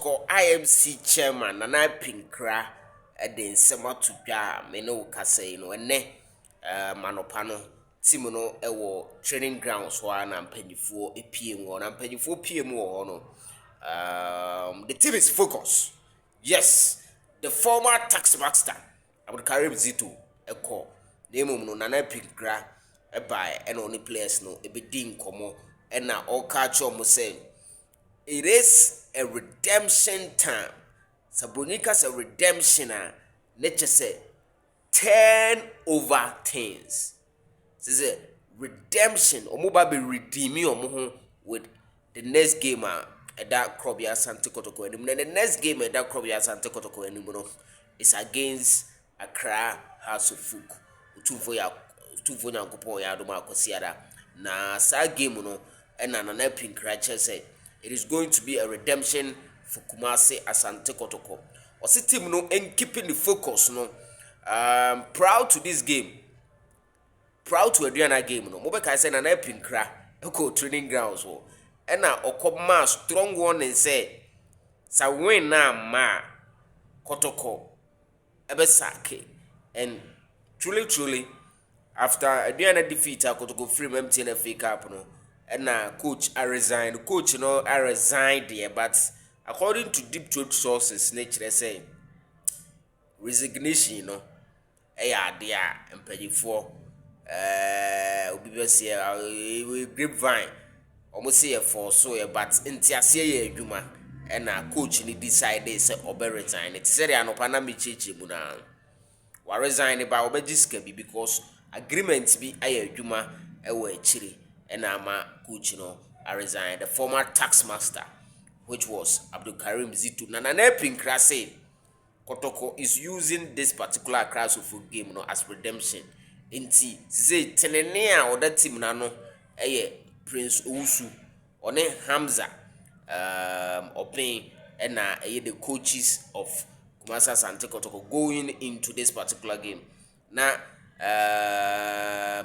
Kotoko IMC chairman Nana Apinkrah de nsema to dwa me no kasa no ene manopano team no ewo training grounds ho na mpanyifo epiem ho na mpanyifo piem ho no. The team is focused. Yes, the former tax master Apinkrah Zito'S eko nemum no Nana Apinkrah by and only players no ebedi nkomo and na all catch mo say it is a redemption time. Sabronica's a redemption. Nature say 10 over 10s. This is a redemption. Omoba be redeeming omo with the next game at that Krobia Sante Kotoko. And the next game at that Krobia Sante Kotoko and is against Accra House of Folk. Two ya kupon ya doma kosiada. Na sa game no and Nana Apinkrah said it is going to be a redemption for Kumasi Asante Kotoko. Osi team no and keeping the focus no. Proud to this game. Proud to Adriana game no. Mobe kai say Nana Apinkrah eko training grounds wo. And na okoma strong one and say sa win na ma Kotoko ebe sake. And truly after Adriana defeat Kotoko free MTN FA Cup no. And coach I resigned. Coach I resigned there, but according to deep throat sources, nature say resignation, there and pay for we grapevine almost say for so but intiasia juma and coach ni decided say obe resign. It said an opana mi cheche muna. Wa resign ba obejiska bi because agreement bi aye juma ewe chiri. And ama coach I resigned. The former tax master, which was Apinkrah Zito'S. Nana Apinkrah said Kotoko is using this particular class of game as redemption. Inti say tenenea or that team nano Prince Owusu one Hamza Opin and the coaches of Kumasi Asante Kotoko going into this particular game. Now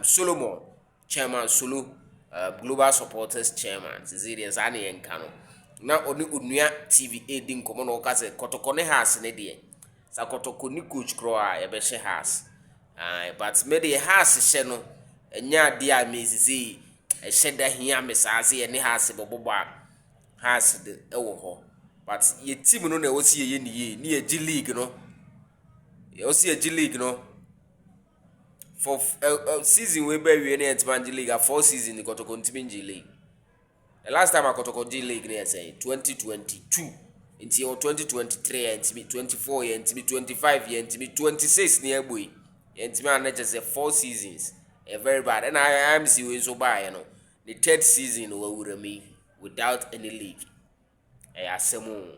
Solomon chairman Solo Global Supporters Chairman Zito'S ani enkano na oni onua TV edi nkomo no ka se Kotoko ne house ne de sa Kotoko ni coach kro a ye be she house but me de house she no enya de a mezizi e she da hia mesase ye ne house bobo house de ewo ho but ye team no na wo si ye ni ye G League no ye wo si ye G League no for season we be we na G League 4 season the Kotoko G League. The last time I Kotoko G League na say 2022 until 2023 and 24 and 25 and 26 near boy. And me just say 4 seasons. Very bad. And I am see we so bad, the third season we would me without any league. I assume